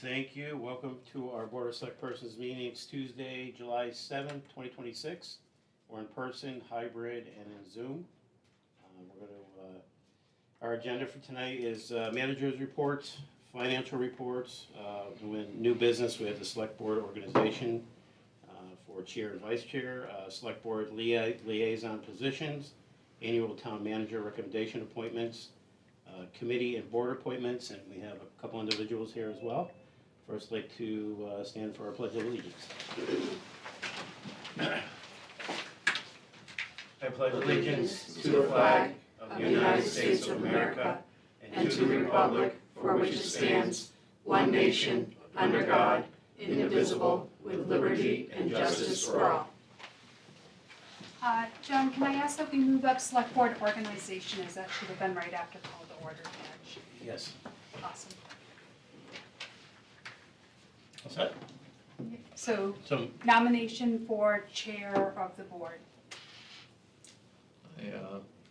Thank you. Welcome to our Board of Select Persons meeting. It's Tuesday, July 7th, 2026. We're in person, hybrid, and in Zoom. Our agenda for tonight is managers' reports, financial reports, with new business. We have the Select Board organization for chair and vice chair, Select Board liaison positions, annual town manager recommendation appointments, committee and board appointments, and we have a couple individuals here as well. First, I'd like to stand for our Pledge of Allegiance. I pledge allegiance to the flag of the United States of America and to the republic for which it stands, one nation, under God, indivisible, with liberty and justice for all. John, can I ask that we move up select board organization, as that should have been right after call to order, Madge. Yes. Awesome. What's that? So So, nomination for chair of the board.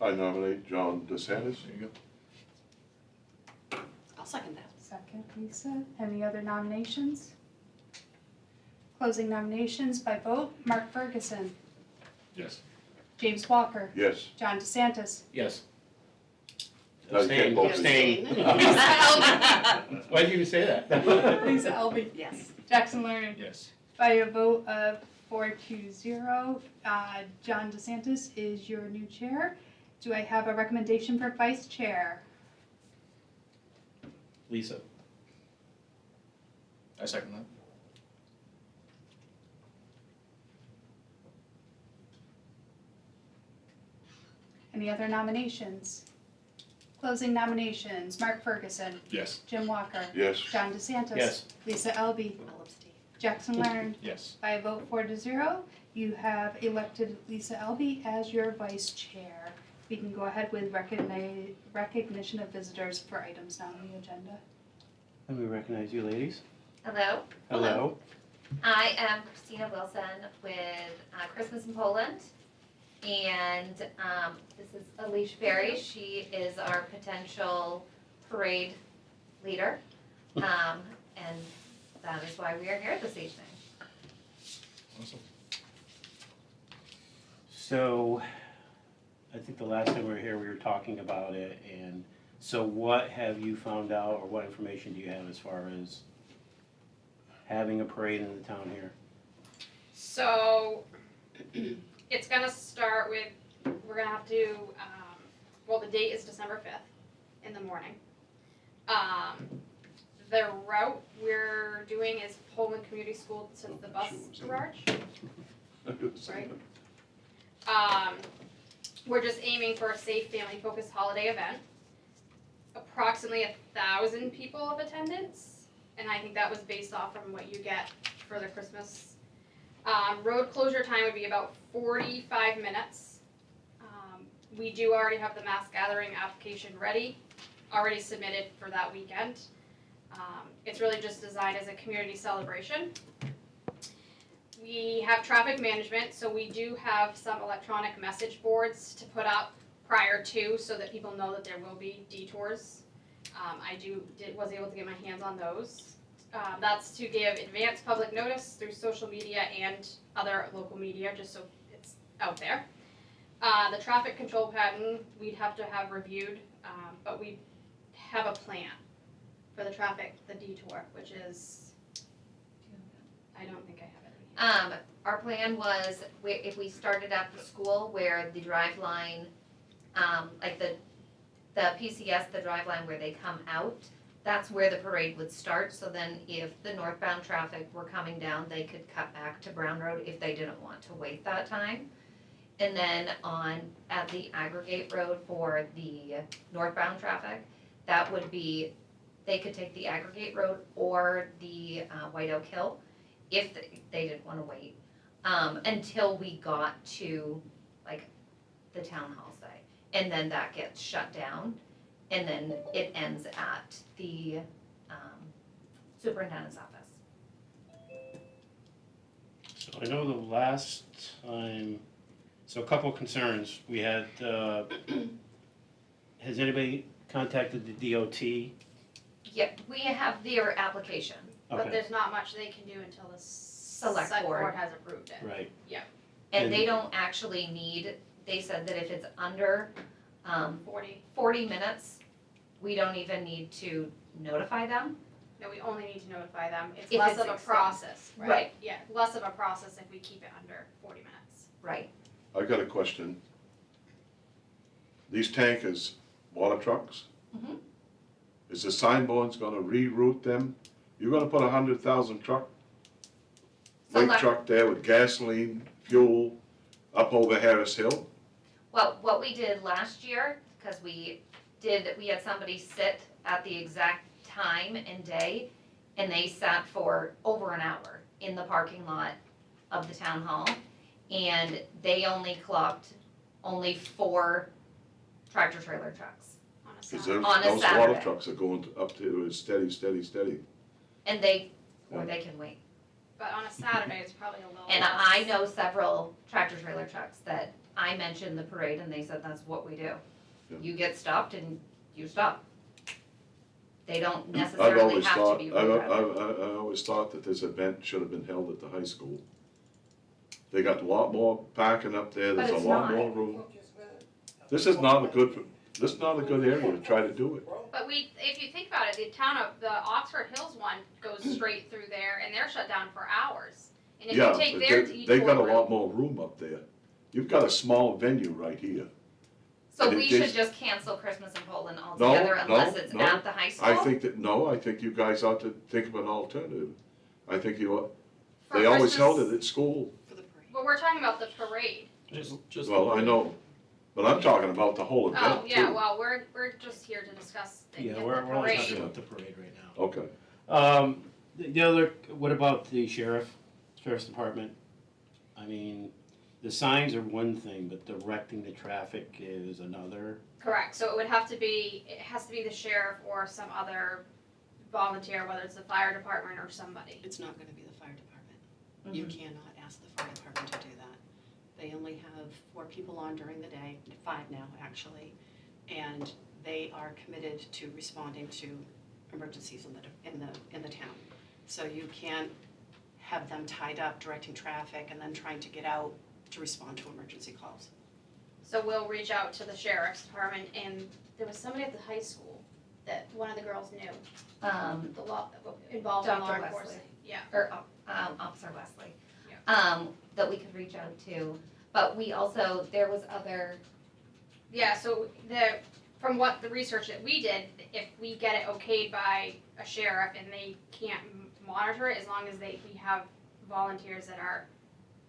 I nominate John DeSantis. There you go. I'll second that. Second, Lisa. Any other nominations? Closing nominations by vote. Mark Ferguson, Yes. James Walker, Yes. John DeSantis. yes. No, you can't vote. Abstain. Abstain. Why did you say that? Lisa Elby. Yes. Jackson Lerner. Yes. By a vote of 4-0, John DeSantis is your new chair. Do I have a recommendation for vice chair? Lisa. I second that. Any other nominations? Closing nominations. Mark Ferguson, Yes. Jim Walker, Yes. John DeSantis. Yes. Lisa Elby, I'll abstain. Jackson Lerner. Yes. By a vote 4-0, you have elected Lisa Elby as your vice chair. We can go ahead with recognition of visitors for items not on the agenda. Let me recognize you ladies. Hello, Hello. I am Christina Wilson with Christmas in Poland. And this is Alicia Berry. She is our potential parade leader. And that is why we are here this evening. Awesome. So, I think the last time we were here, we were talking about it, and so what have you found out, or what information do you have as far as having a parade in the town here? So it's gonna start with, we're gonna have to, well, the date is December 5th in the morning. The route we're doing is Poland Community School to the bus garage, right? We're just aiming for a safe, family-focused holiday event. Approximately 1,000 people of attendance, and I think that was based off from what you get for the Christmas. Road closure time would be about 45 minutes. We do already have the mass gathering application ready, already submitted for that weekend. It's really just designed as a community celebration. We have traffic management, so we do have some electronic message boards to put up prior to, so that people know that there will be detours. I was able to get my hands on those. That's to give advance public notice through social media and other local media, just so it's out there. The traffic control pattern, we'd have to have reviewed, but we have a plan for the traffic, the detour, which is, I don't think I have it. Our plan was, if we started at the school where the drive line, like the PCS, the drive line where they come out, that's where the parade would start. So then if the northbound traffic were coming down, they could cut back to Brown Road if they didn't want to wait that time. And then at the aggregate road for the northbound traffic, that would be, they could take the aggregate road or the White Oak Hill if they didn't want to wait, until we got to like the town hall site. And then that gets shut down, and then it ends at the superintendent's office. So I know the last time, so a couple concerns. We had, has anybody contacted the DOT? Yep, we have their application. but Okay, there's not much they can do until the Select select board. board has approved it. right. And they don't actually need, they said that if it's under, 40, 40 minutes, we don't even need to notify them. no, we only need to notify them, it's If less it's of a extended. process, right? Right. Yeah, less of a process if we keep it under 40 minutes. Right. I got a question. These tankers, water trucks? Mhm. Is the signboard's gonna reroute them? You're gonna put 100,000 truck, So weight like- truck there with gasoline, fuel, up over Harris Hill? Well, what we did last year, because we had somebody sit at the exact time and day, and they sat for over an hour in the parking lot of the town hall, and they only clocked only 4 tractor trailer trucks. On a Cause Saturday. those On a water Saturday. trucks are going up to steady. And they, or they can wait. But on a Saturday, it's probably a little And less. I know several tractor trailer trucks that I mentioned the parade and they said that's what we do. Yeah. You get stopped and you stop. They don't I've necessarily always have to thought, be I rerouted. always thought that this event should have been held at the high school. They got a lot more parking up there, But there's a it's lot not. more room. This is not a good area to try to do it. But if you think about it, the Oxford Hills one goes straight through there and they're shut down for hours. And if Yeah, you take but their they got a detour lot route, more room up there. You've got a small venue right here. So and we it should just- just cancel Christmas in Poland No, altogether no, unless it's no. at the high school? I think you guys ought to think of an alternative. I think you ought, for they always held Christmas- it at school. But we're talking about the parade. Just. Well, I know, but I'm talking about the whole event Oh, too. yeah, well, we're just here to discuss the Yeah, the we're only parade. talking about the parade right now. Okay, The other, what about the sheriff's department? I mean, the signs are one thing, but directing the traffic is another. Correct, so it has to be the sheriff or some other volunteer, whether it's the fire department or somebody. It's not gonna be the fire department. You Mhm. cannot ask the fire department to do that. They only have 4 people on during the day, 5 now, actually. And they are committed to responding to emergencies in the town. So you can't have them tied up directing traffic and then trying to get out to respond to emergency calls. So we'll reach out to the sheriff's department, and there was somebody at the high school that one of the girls knew, the law, involved in Dr. law Wesley. enforcement. Yeah, Or Officer Wesley. Yeah. That we could reach out to. But we also, there was other, yeah, so from what the research that we did, if we get it okayed by a sheriff and they can't monitor it, as long as we have volunteers that are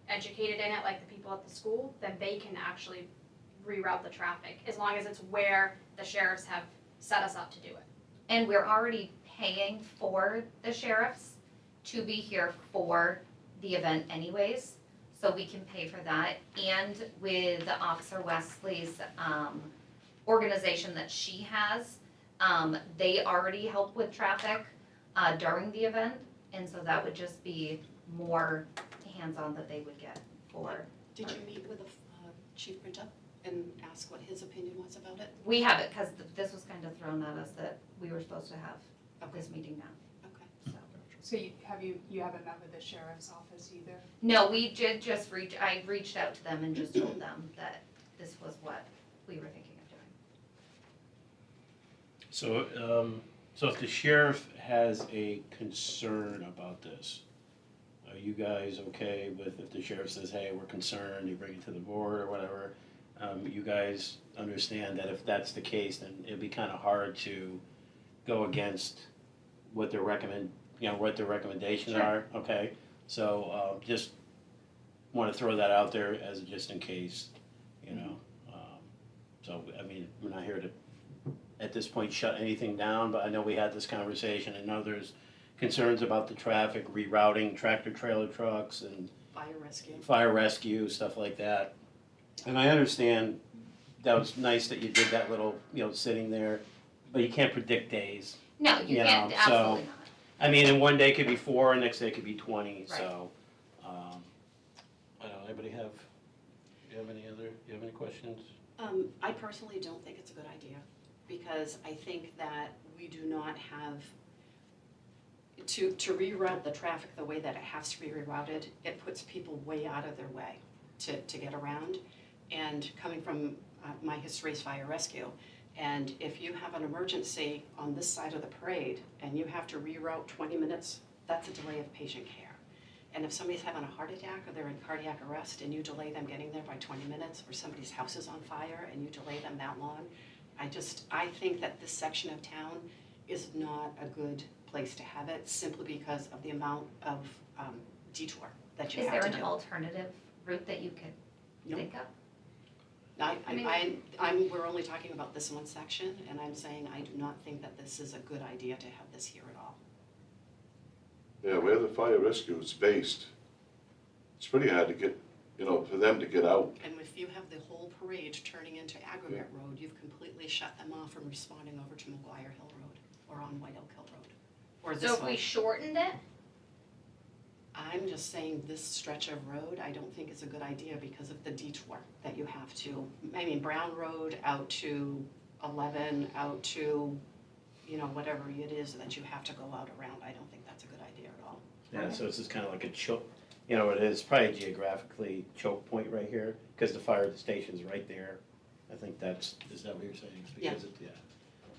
educated in it, like the people at the school, then they can actually reroute the traffic, as long as it's where the sheriffs have set us up to do it. and we're already paying for the sheriffs to be here for the event anyways, so we can pay for that. And with Officer Wesley's organization that she has, they already help with traffic during the event, and so that would just be more hands-on that they would get for. Did you meet with Chief Brintup and ask what his opinion was about it? We have it, because this was kind of thrown at us that we were supposed to have this meeting now, Okay. so. So you haven't met with the sheriff's office either? No, we did just I reached out to them and just told them that this was what we were thinking of doing. So if the sheriff has a concern about this, are you guys okay with if the sheriff says, hey, we're concerned, you bring it to the board or whatever? You guys understand that if that's the case, then it'd be kind of hard to go against what their what their recommendations Sure. are, okay? So, just wanna throw that out there as just in case, you know? So, I mean, we're not here to, at this point, shut anything down, but I know we had this conversation, I know there's concerns about the traffic, rerouting tractor trailer trucks and Fire rescue. fire rescue, stuff like that. And I understand that was nice that you did that little, sitting there, but you can't predict days. No, you You can't, know, absolutely not. I mean, and one day could be 4, and next day could be 20, so, I don't know, anybody have, you have any questions? I personally don't think it's a good idea, because I think that we do not have, to reroute the traffic the way that it has to be rerouted, it puts people way out of their way to get around. And coming from my history is fire rescue, and if you have an emergency on this side of the parade and you have to reroute 20 minutes, that's a delay of patient care. And if somebody's having a heart attack or they're in cardiac arrest and you delay them getting there by 20 minutes, or somebody's house is on fire and you delay them that long, I think that this section of town is not a good place to have it, simply because of the amount of detour that you Is have there to an do. alternative route that you could Nope. think of? We're only talking about this one section, and I'm saying I do not think that this is a good idea to have this here at all. Yeah, where the fire rescue is based, it's pretty hard to get, for them to get out. And if you have the whole parade turning into Aggregate Road, you've completely shut them off from responding over to McGuire Hill Road or on White Oak Hill Road. Or this So if we way. shortened it, I'm just saying this stretch of road, I don't think is a good idea because of the detour that you have to, Brown Road out to 11, out to, whatever it is that you have to go out around. I don't think that's a good idea at all. Yeah, so it's just kind of like a choke, it is probably geographically choke point right here, because the fire station's right there. I think is that what you're saying? Yeah.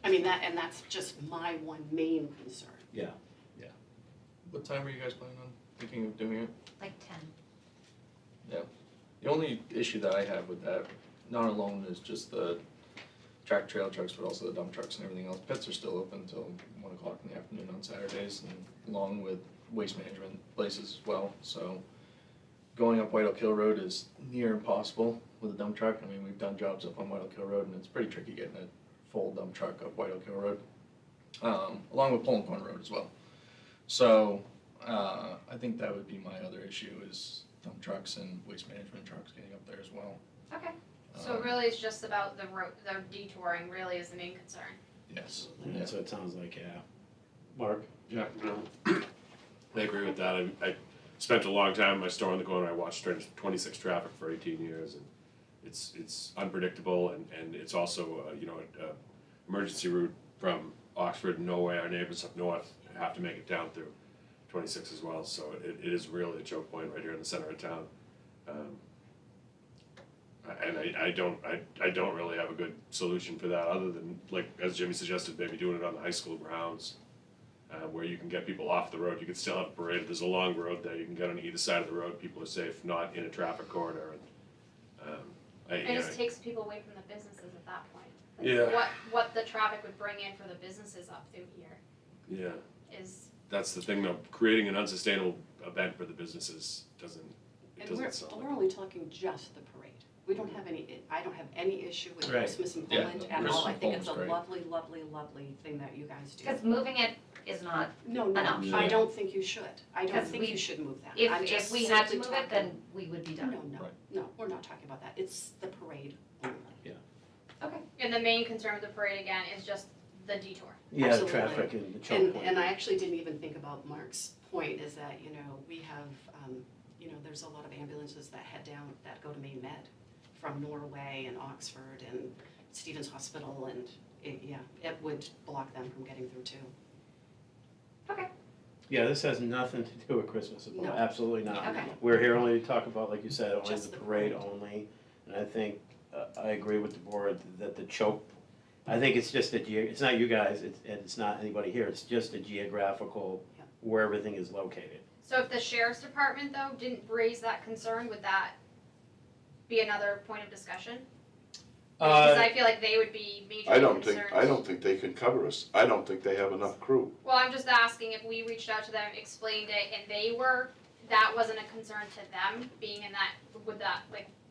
Because That's just my one main concern. Yeah. What time are you guys planning on thinking of doing it? Like 10? The only issue that I have with that, not alone is just the trail trucks, but also the dump trucks and everything else. Pits are still open until 1 o'clock in the afternoon on Saturdays, and along with waste management places as well. So going up White Oak Hill Road is near impossible with a dump truck. We've done jobs up on White Oak Hill Road, and it's pretty tricky getting a full dump truck up White Oak Hill Road, along with Pullen Corn Road as well. So I think that would be my other issue, is dump trucks and waste management trucks getting up there as well. okay. So Um, really it's just about the road, the detouring really is the main concern. Yes. Yeah, so it sounds like, yeah. Mark? Yeah, no, I agree with that. I spent a long time in my store on the corner. I watched 26 traffic for 18 years, and it's unpredictable, and it's also a emergency route from Oxford. No way our neighbors up north have to make it down through 26 as well. So it is really a choke point right here in the center of town. And I don't really have a good solution for that, other than, like, as Jimmy suggested, maybe doing it on the high school grounds, where you can get people off the road. You can still have a parade. There's a long road there. You can get on either side of the road. People are safe, not in a traffic corridor. And It just takes people away from the businesses at that point. Yeah. What the traffic would bring in for the businesses up through here yeah, is, that's the thing though. Creating an unsustainable event for the businesses doesn't And sound we're only talking just the parade. We don't have I don't have any issue with Right. Christmas in Yeah, Poland no, at all. Christmas I in think it's a Poland's lovely, lovely, lovely thing that you guys do. Because moving it is not, No, enough. I don't think you should. I don't Because think we- you should move that. if I'm just we had to simply move it, talking- then we would be No, done. no, Right. no, we're not talking about that. It's the parade only. Okay. and the main concern with the parade again is just the detour. Yeah, the Absolutely. traffic and the choke point. And I actually didn't even think about Mark's point, is that, we have, there's a lot of ambulances that head down, that go to Maine Med from Norway and Oxford and Stevens Hospital, and it would block them from getting through too. Okay. Yeah, this has nothing to do with Christmas at all, No. absolutely not. Okay. We're here only to talk about, like you said, only Just the the parade parade. only. And I think, I agree with the board that the choke, I think it's just it's not you guys, it's not anybody here, it's just a geographical, Yeah. where everything is located. So if the sheriff's department though didn't raise that concern, would that be another point of discussion? Because I feel like they would be majorly I don't concerned. think they can cover us. I don't think they have enough crew. Well, I'm just asking if we reached out to them, explained it, and that wasn't a concern to them, being in that,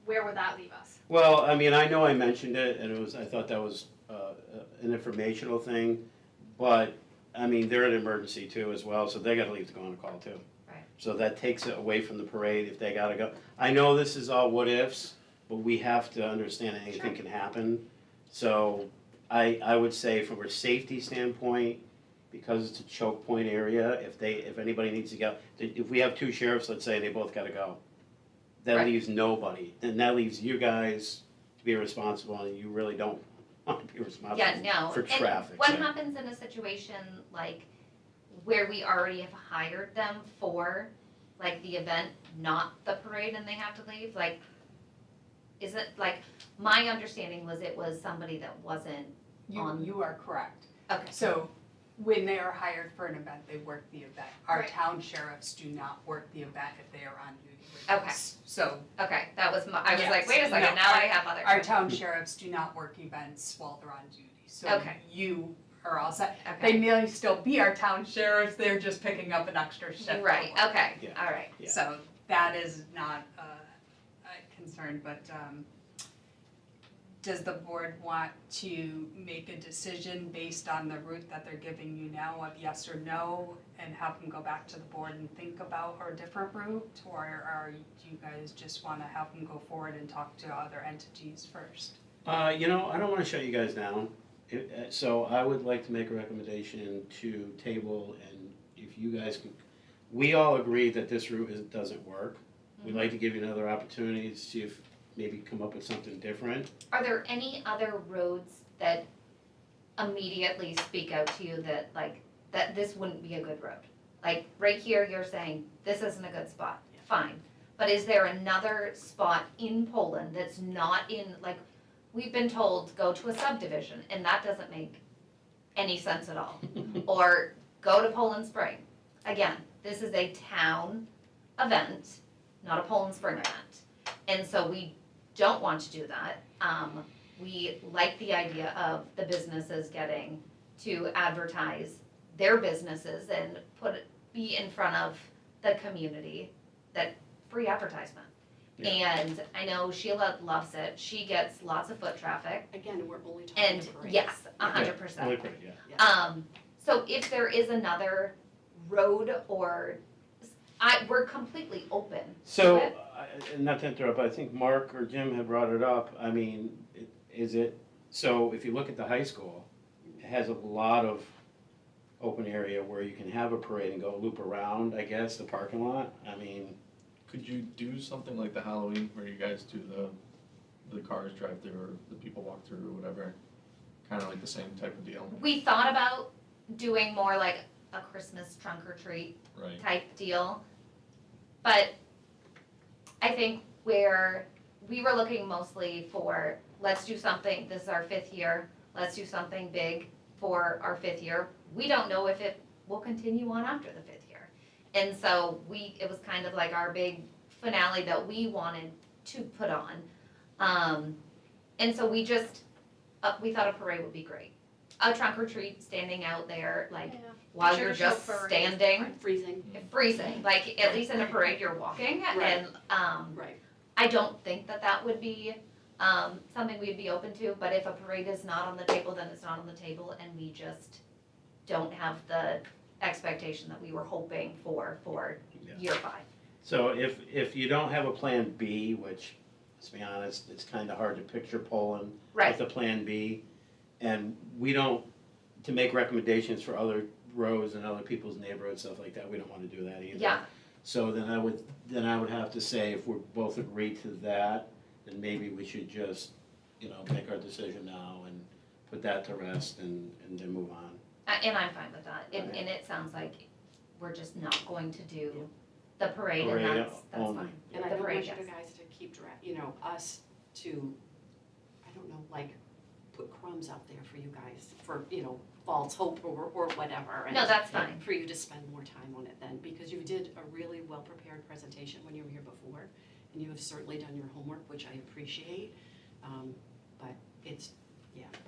where would that leave us? Well, I mean, I know I mentioned it, and I thought that was an informational thing, but, I mean, they're an emergency too as well, so they gotta leave to go on a call too. Right. So that takes it away from the parade if they gotta go. I know this is all what ifs, but we have to understand that anything can happen. So I would say from a safety standpoint, because it's a choke point area, if anybody needs to go, if we have two sheriffs, let's say they both gotta go, that Right. leaves nobody, then that leaves you guys to be responsible, and you really don't want to be responsible Yeah, no. for traffic. And what so. happens in a situation like where we already have hired them for, like, the event, not the parade, and they have to leave, like, is it, like, my understanding was it was somebody that wasn't, You are correct. okay, So when they are hired for an event, they work the event. Our Right. town sheriffs do not work the event if they are on duty with Okay. us. So okay, that was my, I was like, Yes. wait a second, No, now I have other our questions. town sheriffs do not work events while they're on duty. So Okay. you are all set. Okay. They may still be our town sheriffs, they're just picking up an extra shift. Right, for work. okay, Yeah. all right. Yeah. So that is not a concern, but does the board want to make a decision based on the route that they're giving you now of yes or no? And have them go back to the board and think about a different route? Or do you guys just wanna have them go forward and talk to other entities first? You know, I don't wanna shut you guys down, so I would like to make a recommendation to table, and if you guys can, we all agree that this route doesn't work. We'd like to give you another opportunity to see if, maybe come up with something different. Are there any other roads that immediately speak out to you that, like, that this wouldn't be a good road? Like, right here, you're saying, this isn't a good spot, fine. But is there another spot in Poland that's not in, like, we've been told, go to a subdivision, and that doesn't make any sense at all. Or go to Poland Spring. Again, this is a town event, not a Poland Spring event. And so we don't want to do that. We like the idea of the businesses getting to advertise their businesses and be in front of the community, that free advertisement. Yeah. And I know Sheila loves it, she gets lots of foot traffic, Again, we're only talking and the parade. yes, Yeah, 100%. only great, yeah. So if there is another road or, we're completely open to So, it. and not to interrupt, I think Mark or Jim had brought it up, I mean, so if you look at the high school, it has a lot of open area where you can have a parade and go loop around, I guess, the parking lot, I mean, Could you do something like the Halloween where you guys do the cars drive through or the people walk through or whatever? Kind of like the same type of deal, We thought about doing more like a Christmas trunk or treat right? type deal. But I think where we were looking mostly for, let's do something, this is our 5th year, let's do something big for our 5th year. We don't know if it will continue on after the 5th year. And so it was kind of like our big finale that we wanted to put on. And so we just, we thought a parade would be great. A trunk or treat standing out there, like, Yeah. while Sure you're to show just parade. standing, Freezing, freezing, like, at least in a parade, you're walking, Right. and, right. I don't think that would be, something we'd be open to, but if a parade is not on the table, then it's not on the table, and we just don't have the expectation that we were hoping for Yeah. year 5. so if you don't have a plan B, which, let's be honest, it's kinda hard to picture Poland Right, with a plan B, and we don't, to make recommendations for other roads and other people's neighborhoods, stuff like that, we don't wanna do that either. yeah, So then I would have to say, if we're both agreed to that, then maybe we should just, make our decision now and put that to rest and then move on. and I'm fine with that, and Okay. it sounds like we're just not going to do the parade, and Parade that's only. fine. And I The don't parade, want you yes. guys to keep us to, I don't know, like, put crumbs out there for you guys, for, false hope or whatever. and No, that's fine. For you to spend more time on it then, because you did a really well-prepared presentation when you were here before, and you have certainly done your homework, which I appreciate. But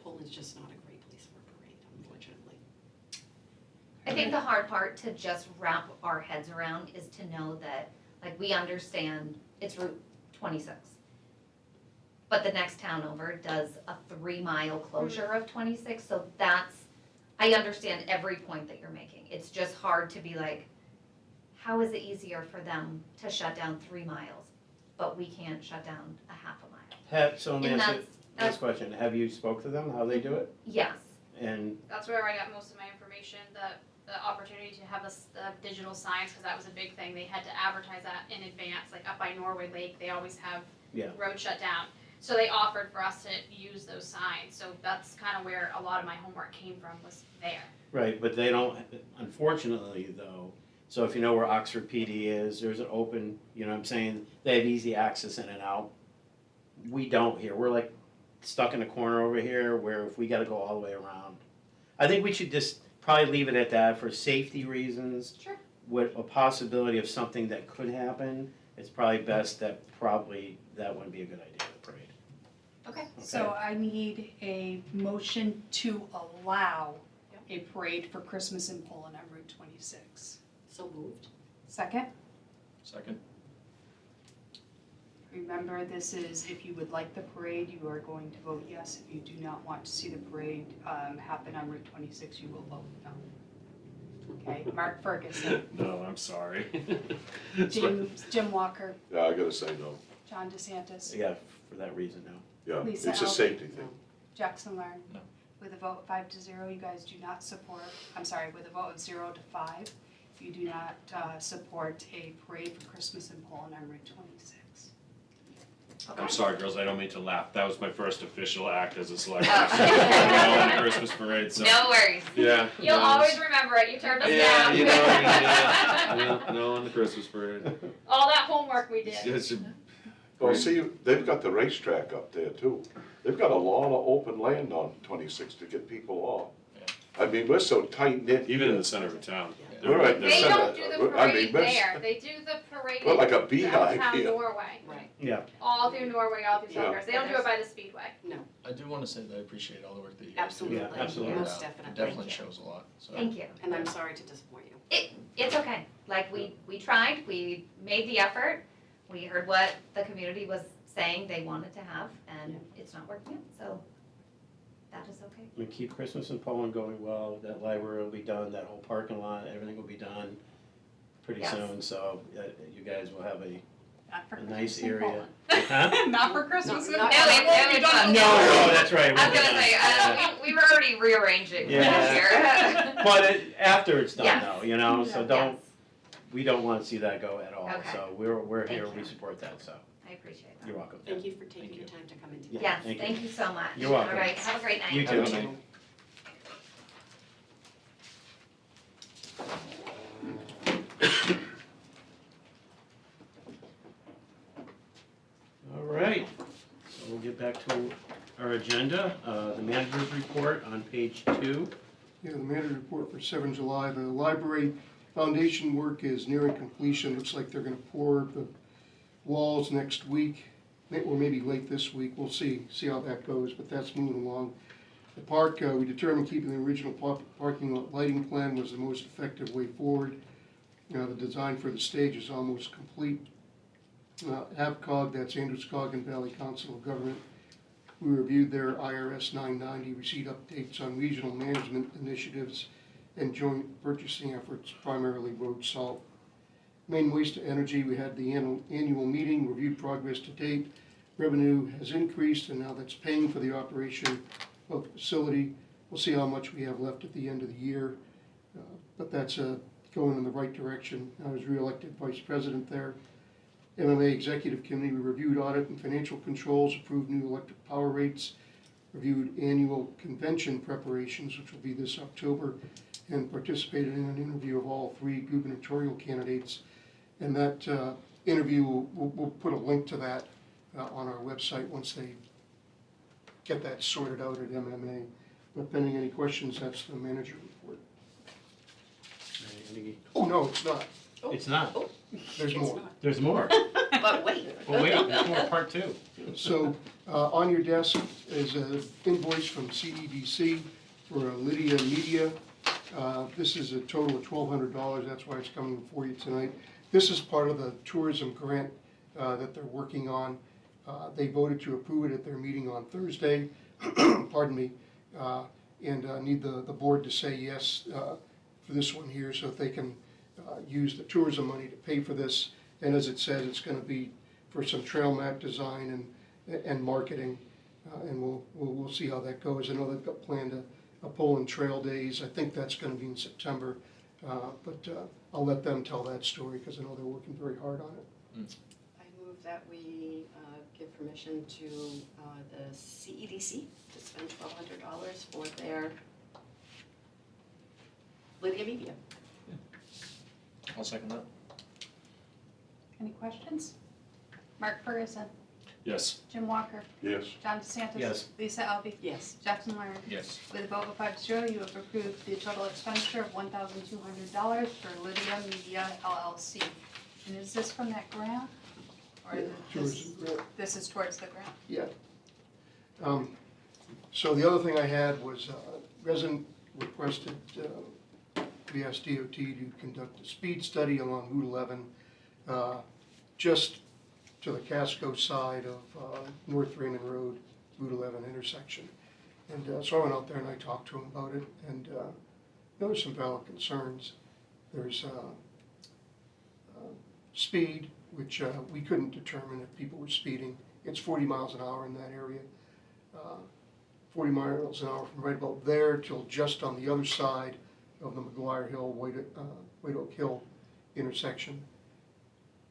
Poland's just not a great place for a parade, unfortunately. I think the hard part to just wrap our heads around is to know that, like, we understand it's Route 26. But the next town over does a 3-mile closure of 26, so I understand every point that you're making. It's just hard to be like, how is it easier for them to shut down 3 miles, but we can't shut down a half a mile? So And Nancy, last question, have you spoke to them, how they do it? Yes, And, That's where I got most of my information, the opportunity to have the digital signs, because that was a big thing. They had to advertise that in advance, like up by Norway Lake, they always have Yeah. road shut down. So they offered for us to use those signs, so that's kind of where a lot of my homework came from, was there. Right, but they don't, unfortunately though, so if you know where Oxford PD is, there's an open, you know what I'm saying, they have easy access in and out. We don't here, we're like stuck in a corner over here where if we gotta go all the way around. I think we should just probably leave it at that for safety reasons. Sure. With a possibility of something that could happen, it's probably best that that wouldn't be a good idea, the parade. Okay. So I need a motion to allow a parade for Christmas in Poland on Route 26. So moved. Second, Second? remember this is, if you would like the parade, you are going to vote yes. If you do not want to see the parade happen on Route 26, you will vote no. Okay, Mark Ferguson, No, I'm sorry. Jim Walker, Yeah, I gotta say no. John DeSantis, Yeah, for that reason, no. Yeah, Lisa it's a Alvey. safety thing. Jackson Learn. No. With a vote 5-0, you guys do not support, I'm sorry, with a vote of 0 to 5, you do not support a parade for Christmas in Poland on Route 26. I'm sorry, girls, I don't mean to laugh. That was my first official act as a select Oh. person on the Christmas parade, so. No worries. Yeah. You'll no, always remember it, you turned us Yeah, down. you know, yeah, no on the Christmas parade. All that homework we did. It's a- Well, see, they've got the racetrack up there too. They've got a lot of open land on 26 to get people off. I mean, we're so tight knit. Even in the center of town. We're right in the They center. don't do the I mean, parade we're- there, they do the parade We're like a in beehive downtown here. Norway. Right. Yeah, All through Norway, all through Yeah. Selkirk, they don't do it by the speedway. I do wanna say that I appreciate all the work that you guys do. Absolutely. Yeah, absolutely. Most It definitely. definitely shows a lot, so. Thank you. And I'm sorry to disappoint you. It's okay. Like, we tried, we made the effort, we heard what the community was saying they wanted to have, and it's not working out, so that is okay. I mean, keep Christmas in Poland going well, that library will be done, that whole parking lot, everything will be done pretty Yes. soon, so you guys will have a Not for nice Christmas in area. Poland. Huh? Not for Christmas in No, Poland. no, it won't be was done fun. No, until- no, that's right. I was gonna say, we were already rearranging Yeah. this year. But after it's done Yes. though, you know, so Yeah. don't, we don't wanna see that go at all, Okay. so we're Thank here, you. we support that, so, I appreciate that. you're welcome. Thank you for taking Thank the you. time to come in today. Yeah. Yes, thank you. thank you so much. You're welcome. All right, have a great night. You Have a too. good night. All right, so we'll get back to our agenda, the manager's report on page 2. Yeah, the manager's report for 7 July, the library foundation work is nearing completion, looks like they're gonna pour the walls next week, or maybe late this week, we'll see how that goes, but that's moving along. The park, we determined keeping the original parking lot lighting plan was the most effective way forward. The design for the stage is almost complete. AVCOG, that's Andrews Coggin Valley Council of Government, we reviewed their IRS 990 receipt updates on regional management initiatives and joint purchasing efforts, primarily road salt. Maine Waste to Energy, we had the annual meeting, reviewed progress to date. Revenue has increased and now that's paying for the operation of the facility. We'll see how much we have left at the end of the year, but that's going in the right direction. I was re-elected vice president there. MMA Executive Committee, we reviewed audit and financial controls, approved new electric power rates, reviewed annual convention preparations, which will be this October, and participated in an interview of all 3 gubernatorial candidates. And that interview, we'll put a link to that on our website once they get that sorted out at MMA. But pending any questions, that's the manager report. Oh, no, it's not. It's not, There's more. It's not. there's more. But wait. Well, wait, there's more, part 2. So, on your desk is an invoice from CEDC for Lydia Media. This is a total of $1,200, that's why it's coming before you tonight. This is part of the tourism grant that they're working on. They voted to approve it at their meeting on Thursday, pardon me, and need the board to say yes for this one here, so that they can use the tourism money to pay for this. And as it says, it's gonna be for some trail map design and marketing, and we'll see how that goes. I know they've got planned a Poland Trail Days, I think that's gonna be in September, but I'll let them tell that story, because I know they're working very hard on it. I move that we give permission to the CEDC to spend $1,200 for their Lydia Media. I'll second that. Any questions? Mark Ferguson, Yes. Jim Walker, Yes, John DeSantis. Yes. Lisa Albee. Yes. Jackson Meyer. Yes. With a vote of 5-0, you have approved the total expenditure of $1,200 for Lydia Media LLC. And is this from that grant? Or is it Towards the grant. this is towards the grant? Yeah. So the other thing I had was resident requested the SDOT to conduct a speed study along Route 11, just to the Casco side of North Raymond Road, Route 11 intersection. And so I went out there and I talked to him about it, and there were some valid concerns. There's speed, which we couldn't determine if people were speeding. It's 40 miles an hour in that area. 40 miles an hour from right about there till just on the other side of the McGuire Hill, White Oak Hill intersection.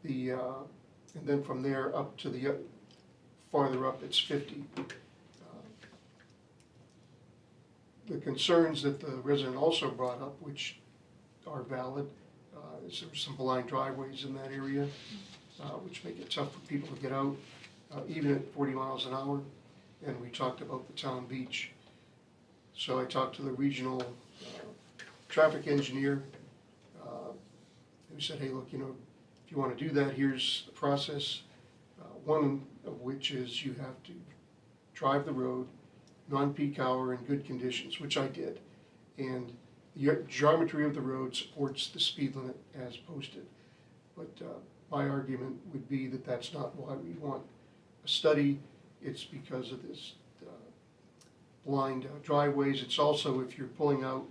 And then from there up to the, farther up, it's 50. The concerns that the resident also brought up, which are valid, is there's some blind driveways in that area, which make it tough for people to get out, even at 40 miles an hour. And we talked about the town beach. So I talked to the regional traffic engineer, who said, hey, look, if you want to do that, here's the process. One of which is you have to drive the road, non-peak hour in good conditions, which I did. And the geometry of the road supports the speed limit as posted. But my argument would be that that's not why we want a study. It's because of this blind driveways. It's also if you're pulling out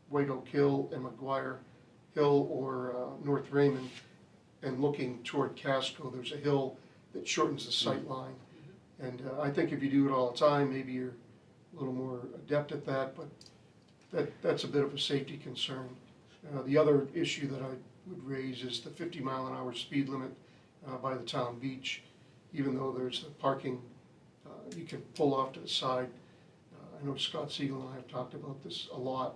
White Oak Hill and McGuire Hill or North Raymond and looking toward Casco, there's a hill that shortens the sight line. And I think if you do it all the time, maybe you're a little more adept at that, but that's a bit of a safety concern. The other issue that I would raise is the 50 mile an hour speed limit by the town beach. Even though there's the parking, you can pull off to the side. I know Scott Siegel and I have talked about this a lot.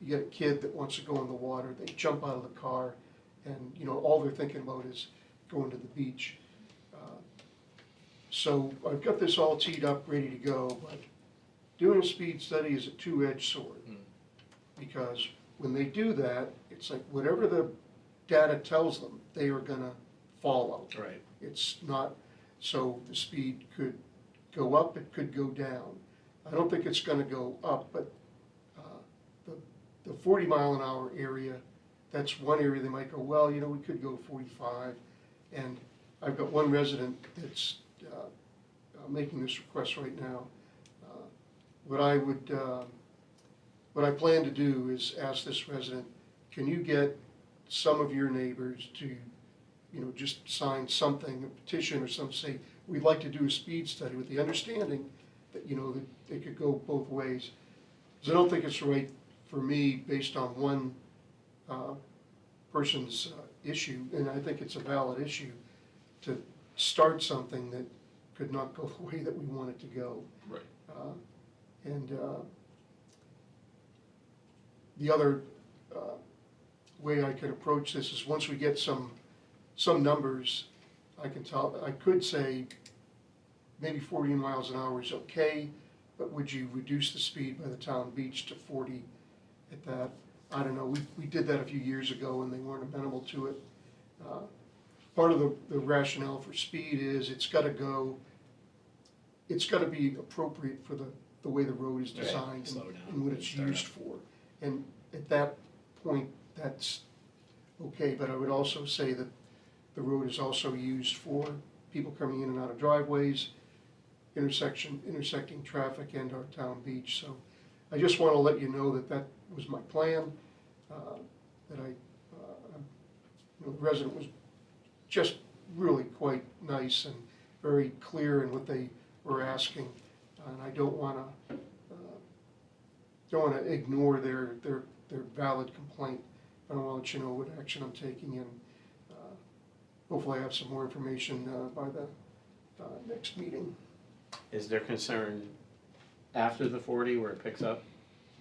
You get a kid that wants to go in the water, they jump out of the car, and all they're thinking about is going to the beach. So I've got this all teed up, ready to go, but doing a speed study is a two-edged sword. Because when they do that, it's like whatever the data tells them, they are gonna follow. Right. It's not, so the speed could go up, it could go down. I don't think it's gonna go up, but the 40 mile an hour area, that's one area they might go, well, we could go 45. And I've got one resident that's making this request right now. What I plan to do is ask this resident, can you get some of your neighbors to just sign something, a petition or something, say, we'd like to do a speed study with the understanding that, that they could go both ways. Because I don't think it's right for me, based on one person's issue, and I think it's a valid issue, to start something that could not go the way that we want it to go. Right. And the other way I could approach this is once we get some numbers, I could say maybe 40 miles an hour is okay, but would you reduce the speed by the town beach to 40 at that? I don't know, we did that a few years ago and they weren't amenable to it. Part of the rationale for speed is it's gotta be appropriate for the way the road is Right. designed Slow down. and what it's Start used up. for. And at that point, that's okay, but I would also say that the road is also used for people coming in and out of driveways, intersecting traffic and our town beach. So I just want to let you know that was my plan, that the resident was just really quite nice and very clear in what they were asking. And I don't want to ignore their valid complaint. I want to let you know what action I'm taking, and hopefully I have some more information by the next meeting. Is there concern after the 40 where it picks up?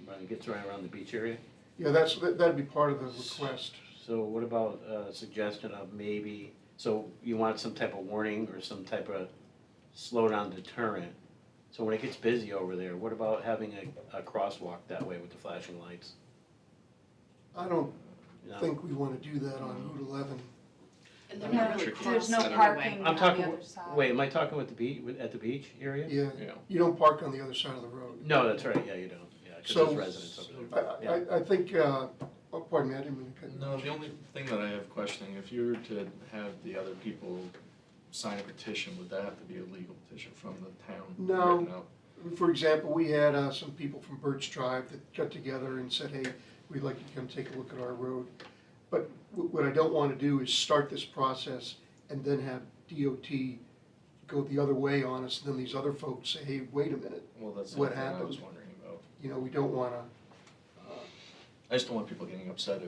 when it gets around the beach area. Yeah, that'd be part of the request. So what about a suggestion of maybe, so you want some type of warning or some type of slowdown deterrent? So when it gets busy over there, what about having a crosswalk that way with the flashing lights? I don't You know? think we wanna do that on Route 11. And they're No, not really there's no crossed anyway. parking I'm on the talking, other side. wait, am I talking with the beach, at the beach area? Yeah, Yeah. you don't park on the other side of the road. No, that's right, yeah, you don't, yeah, cause So- there's residents over there. Yeah. I think, oh, pardon me, I didn't mean to cut you No, off. the only thing that I have questioning, if you were to have the other people sign a petition, would that have to be a legal petition from the town? No. written out? For example, we had some people from Birch Drive that got together and said, hey, we'd like you to come take a look at our road. But what I don't want to do is start this process and then have DOT go the other way on us, and then these other folks say, hey, wait a minute, Well, that's What something I was happened? wondering about. you know, we don't want to, I just don't want people getting upset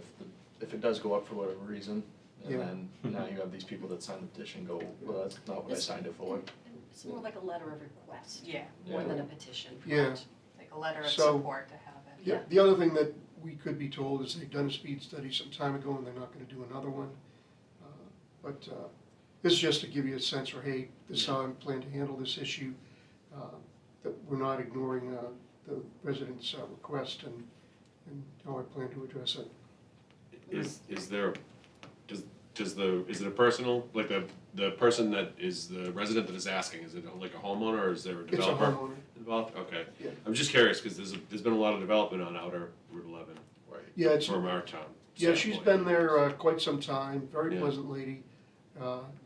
if it does go up for whatever reason, and Yeah. then now you have these people that sign the petition go, well, that's not what I signed it for. It's more like a letter of request, Yeah, more Yeah. than a petition. Yeah. correct? like a letter of So- support to have it. yeah. The other thing that we could be told is they've done a speed study some time ago and they're not going to do another one. But this is just to give you a sense for, hey, this is how I plan to handle this issue, that we're not ignoring the residents' request and how I plan to address it. Is there, is it a personal, like the person that is the resident that is asking, is it like a homeowner or is there a It's a developer homeowner. involved? Okay. Yeah. I'm just curious, cause there's been a lot of development on outer Route 11 Right. Yeah, it's, from our town. yeah, she's been there quite some time, very Yeah. pleasant lady.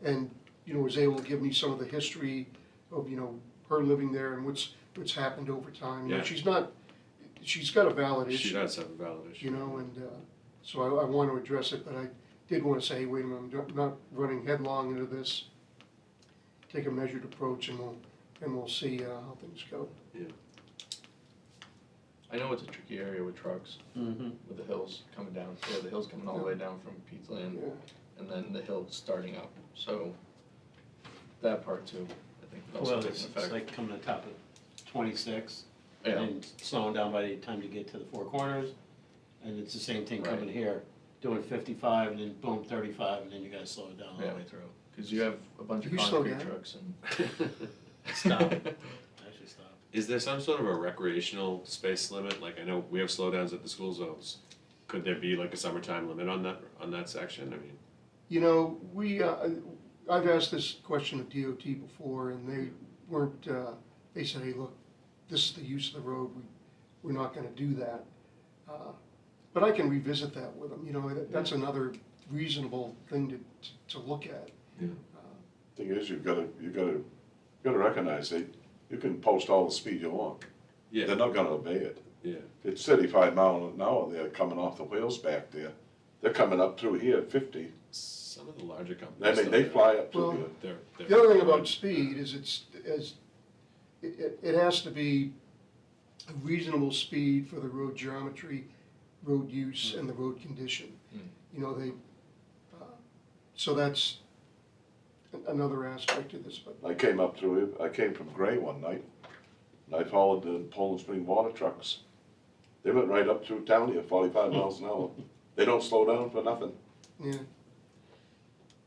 And, you know, was able to give me some of the history of, you know, her living there and what's happened over time. You know, Yeah. she's got a valid She issue, does have a valid issue. you know, and so I want to address it, but I did want to say, wait a minute, I'm not running headlong into this. Take a measured approach and we'll see how things go. I know it's a tricky area with trucks, Mm-hmm. with the hills coming down, yeah, the hills coming all the way down from Pete's Land, Yeah. and then the hill starting up, so that part too, I think would also Well, take it's an effect. like coming to the top of 26 Yeah, and slowing down by the time you get to the Four Corners. And it's the same thing Right. coming here, doing 55 and then boom, 35, and then you gotta slow it down all Yeah. the way through. cause you have a bunch of You slow concrete down? trucks and. Stop, actually stop. Is there some sort of a recreational space limit? Like I know we have slowdowns at the school zones. Could there be like a summertime limit on that section? I mean, You know, I've asked this question of DOT before, and they weren't, they said, hey, look, this is the use of the road, we're not gonna do that. But I can revisit that with them, you know, that's another reasonable thing to look at. Thing is, you gotta recognize that you can post all the speed you want. They're yeah, not gonna obey it. yeah. It's 35 miles an hour, they're coming off the wheels back there. They're coming up through here at 50. Some of the larger I companies. mean, though, they they're- fly up Well, through They're. The other thing about speed is it has to be a reasonable speed for the road geometry, road use, and the road condition. Mm. You know, so that's another aspect of this, but I came from Gray one night, and I followed the Poland Spring water trucks. They went right up through town here, 45 miles an hour. They don't slow down for nothing. yeah.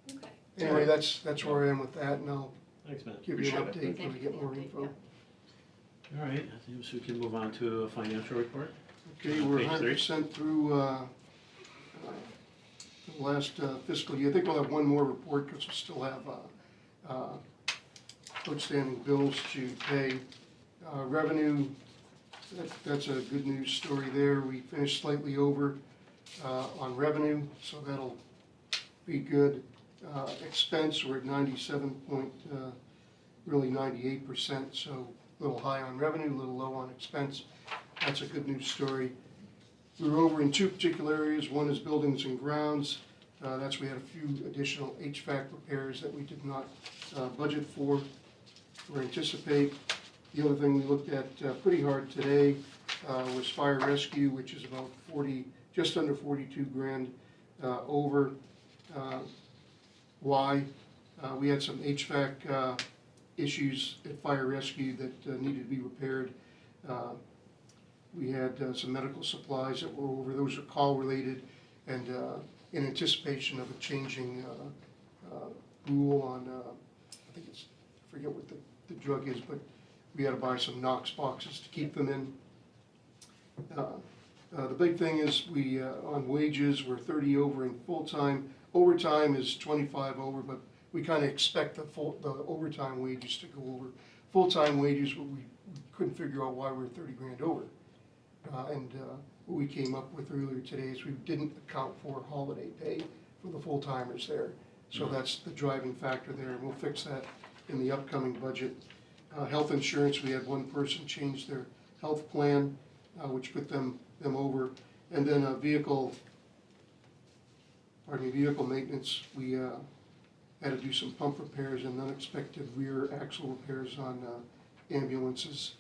Okay. Anyway, that's where I am with that, and I'll Thanks, Matt. give you an Appreciate it. update when we get more info. All right, I think we can move on to a financial report. Okay, we're Page 3. 100% through the last fiscal year. I think we'll have one more report because we still have outstanding bills to pay. Revenue, that's a good news story there. We finished slightly over on revenue, so that'll be good. Expense, we're at 98%, so a little high on revenue, a little low on expense. That's a good news story. We were over in two particular areas. One is buildings and grounds. That's we had a few additional HVAC repairs that we did not budget for or anticipate. The other thing we looked at pretty hard today was fire rescue, which is about just under 42 grand over. Why? We had some HVAC issues at fire rescue that needed to be repaired. We had some medical supplies that were over, those are call-related, and in anticipation of a changing rule on, I think it's, I forget what the drug is, but we had to buy some Knox boxes to keep them in. The big thing is we, on wages, we're 30 over in full-time. Overtime is 25 over, but we kind of expect the overtime wages to go over. Full-time wages, we couldn't figure out why we were 30 grand over. And what we came up with earlier today is we didn't account for holiday pay for the full-timers there. So that's the driving factor there, and we'll fix that in the upcoming budget. Health insurance, we had one person change their health plan, which put them over. And then vehicle maintenance, we had to do some pump repairs and unexpected rear axle repairs on ambulances.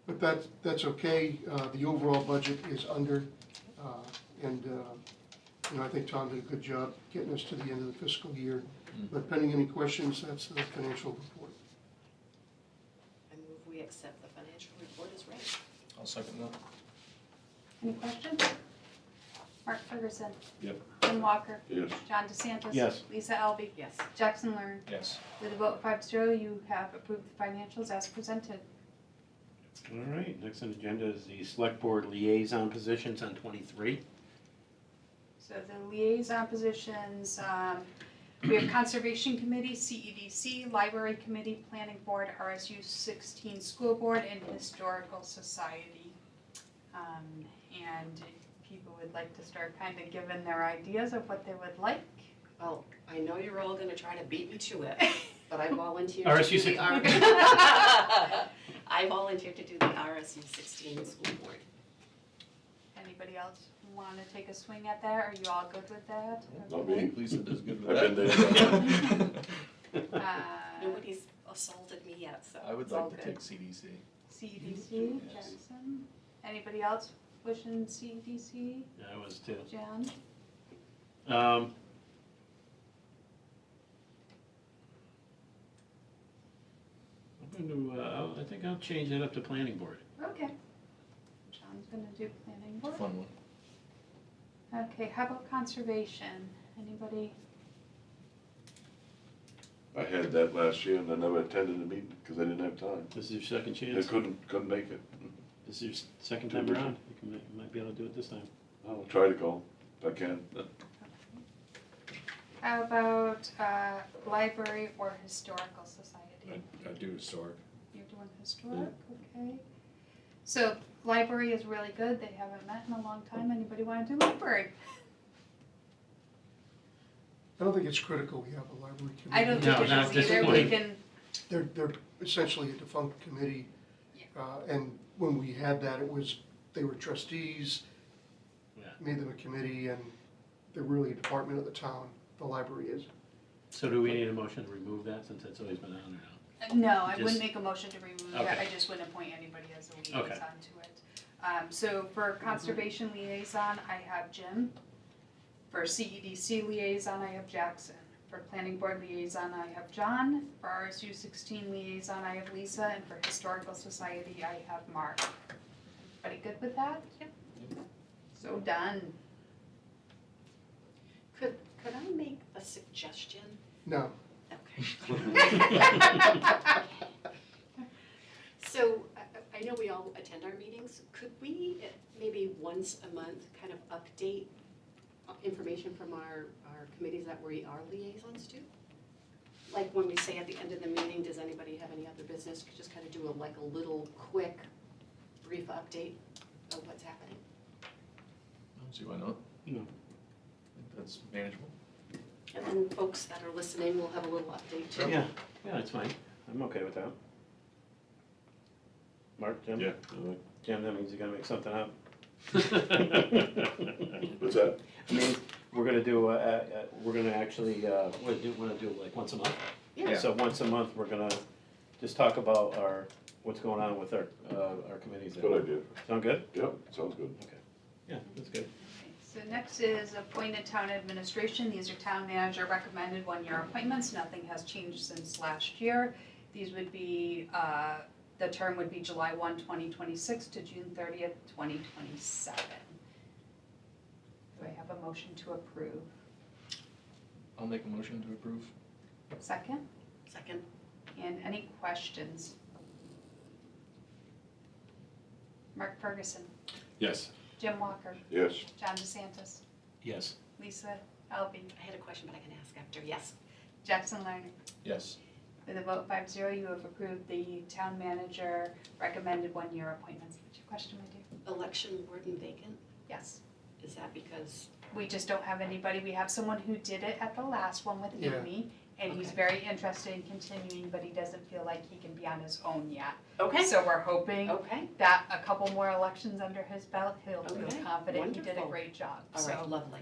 But that's okay. The overall budget is under, and I think Tom did a good job getting us to the end of the fiscal year. But pending any questions, that's the financial report. I move we accept the financial report as read. I'll second that. Any questions? Mark Ferguson. Yep. Jim Walker. Yes. John DeSantis. Yes. Lisa Albee. Yes. Jackson Learn. Yes. With a vote 5-0, you have approved the financials as presented. All right, next on the agenda is the select board liaison positions on 23. So the liaison positions, we have Conservation Committee, CEDC, Library Committee, Planning Board, RSU 16 School Board, and Historical Society. And people would like to start kind of giving their ideas of what they would like. Well, I know you're all gonna try to beat me to it, but I volunteered to RSU do the 16. I volunteered to do the RSU 16 school board. Anybody else want to take a swing at that? Are you all good with that? Not Okay. me. Lisa does good with I've that. been there. Nobody's assaulted me yet, so I would it's all like to good. take CDC. CEDC, Yes. Jackson. Anybody else wishing CEDC? I was too. Jan? I'm going to, I think I'll change that up to planning board. Okay. John's gonna do planning board. Fun one. Okay, how about conservation? Anybody? I had that last year and I never attended the meeting because I didn't have time. This is your second I chance. couldn't make it. This is your second time around. You might be able to do it this time. I'll try to go if I can. How about library or historical society? I do historic. You're doing historic, okay. So library is really good. They haven't met in a long time. Anybody want to do library? I don't think it's critical we have a library committee. I don't No, think not it at is this either. We point. can, They're essentially a defunct committee. And when we had that, they were trustees, Yeah. made them a committee, and they're really a department of the town, the library is. So do we need a motion to remove that since it's always been on or not? no, I Just- wouldn't make a motion to remove it. Okay. I just wouldn't appoint anybody as a liaison Okay. to it. So for conservation liaison, I have Jim. For CEDC liaison, I have Jackson. For planning board liaison, I have John. For RSU 16 liaison, I have Lisa. And for historical society, I have Mark. Everybody good with that? Yep. So done. Could I make a suggestion? No, Okay. So, I know we all attend our meetings, could we maybe once a month kind of update information from our committees that we are liaisons to? Like when we say at the end of the meeting, does anybody have any other business, could just kind of do a little quick, brief update of what's happening? I don't see why not. No. I think that's manageable. And then folks that are listening will have a little update too. Yeah, that's fine. I'm okay with that. Mark, Jim? Yeah. Jim, that means you gotta make something up. What's that? I mean, we're gonna do, we're gonna actually, wanna do like once a month? Yeah. So once a month, we're gonna just talk about what's going on with our committees. Good idea. Sound good? Yep, sounds good. Yeah, that's good. So next is appointed town administration. These are town manager recommended one-year appointments. Nothing has changed since last year. These would be The term would be July 1, 2026 to June 30th, 2027. Do I have a motion to approve? I'll make a motion to approve. Second? Second, And any questions? Mark Ferguson, Yes. Jim Walker, Yes, John DeSantis, Yes. Lisa Alby, I had a question, but I can ask after, yes. Jackson Lerner. Yes. With a vote 5-0, you have approved the town manager recommended one-year appointments. What's your question, my dear? Election warden vacant, Yes. is that because, We just don't have anybody. We have someone who did it at the last one with Yeah. Amy, and he's Okay. very interested in continuing, but he doesn't feel like he can be on his own yet. okay, So we're hoping okay, that a couple more elections under his belt, he'll feel Okay, confident. He did a wonderful. great job, all right, so. lovely.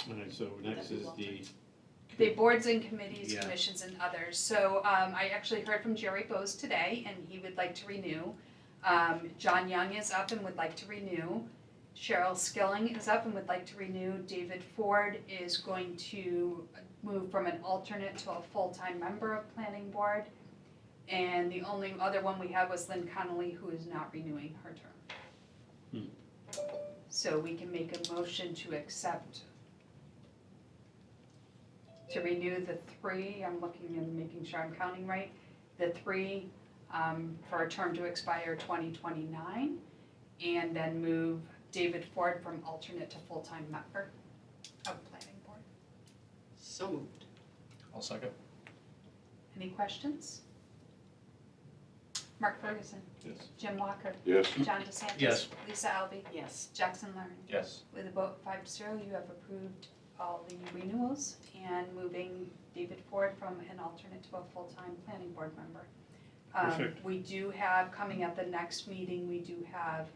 All right, so next is the. The boards and committees, Yeah. commissions and others. So I actually heard from Jerry Bose today and he would like to renew. John Young is up and would like to renew. Cheryl Skilling is up and would like to renew. David Ford is going to move from an alternate to a full-time member of planning board. And the only other one we had was Lynn Connolly, who is not renewing her term. So we can make a motion to accept, to renew the three, I'm looking and making sure I'm counting right, the three for a term to expire 2029, and then move David Ford from alternate to full-time member of planning board. So moved. I'll second. Any questions? Mark Ferguson, Yes. Jim Walker, yes, John DeSantis. Yes. Lisa Alby, Yes, Jackson Lerner. Yes. With a vote 5-0, you have approved all the renewals and moving David Ford from an alternate to a full-time planning board member. Perfect. We do have, coming at the next meeting, we do have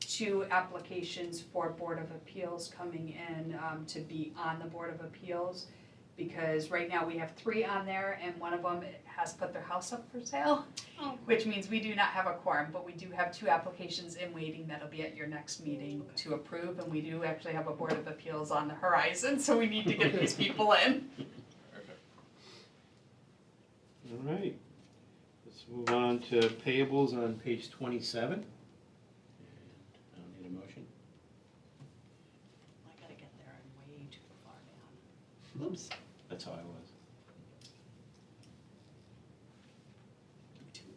2 applications for Board of Appeals coming in to be on the Board of Appeals. Because right now we have 3 on there and one of them has put their house up for sale. Oh. Which means we do not have a quorum, but we do have 2 applications in waiting that'll be at your next meeting to approve. And we do actually have a Board of Appeals on the horizon, so we need to get these people in. Perfect. All right. Let's move on to payables on page 27. And I'll need a motion. I gotta get there, I'm way too far down. Oops, That's how I was.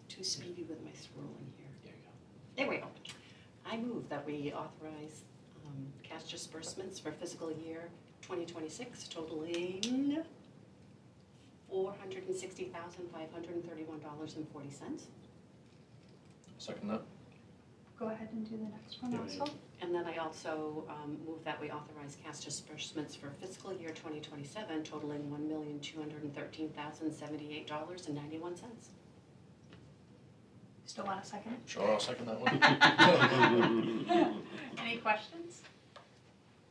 too speedy with my scrolling here. There you go. There we go. I move that we authorize cash disbursements for fiscal year 2026 totaling $460,531.40. Second that. Go ahead and do the next one Yeah, also. And then I also move that we authorize cash disbursements for fiscal year 2027 totaling $1,213,078.91. Still want a second? Sure, I'll second that one. Any questions?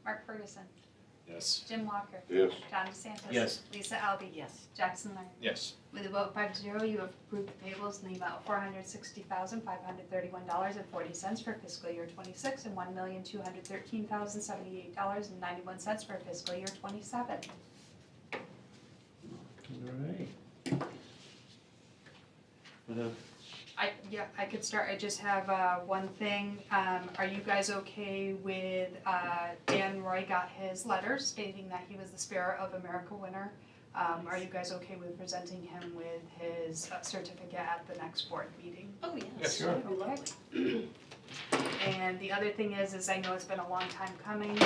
Mark Ferguson, Yes. Jim Walker, yes, John DeSantis. Yes. Lisa Alby. Yes. Jackson Lerner. Yes. With a vote 5-0, you have approved the payables in the amount of $460,531.40 for fiscal year 26 and $1,213,078.91 for fiscal year 27. All right. I could start, I just have one thing. Are you guys okay with, Dan Roy got his letter stating that he was the Spirit of America winner? Are you guys okay with presenting him with his certificate at the next board meeting? Oh, Yeah, yes. sure. That'd be lovely. And the other thing is I know it's been a long time coming.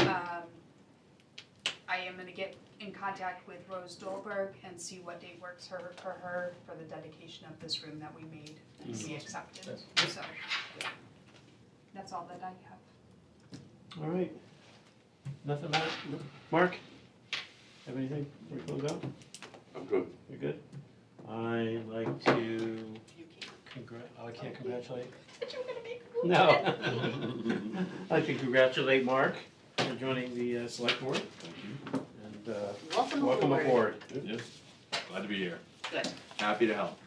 I am gonna get in contact with Rose Dolberg and see what date works for her for the dedication of this room that we made and we accepted. So, that's all that I have. All right. Nothing about it? Mark? Have anything before we close out? I'm good. You're good? I'd like to You can't. I can't congratulate? But you were gonna make a No. I'd like to congratulate Mark for joining the select board. And welcome aboard. Yes. Glad to be here. Good. Happy to help.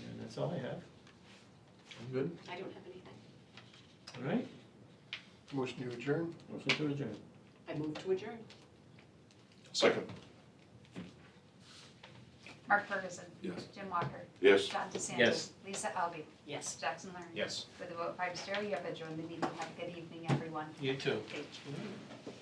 And that's all I have. I'm good. I don't have anything. All right? motion to adjourn? Motion to adjourn. I move to adjourn. Second, Mark Ferguson. Yes. Jim Walker. Yes, John DeSantis. Yes. Lisa Alby. Yes. Jackson Learn. Yes. With a vote 5-0, you have adjourned the meeting. Have a good evening, everyone. You too. Thank you.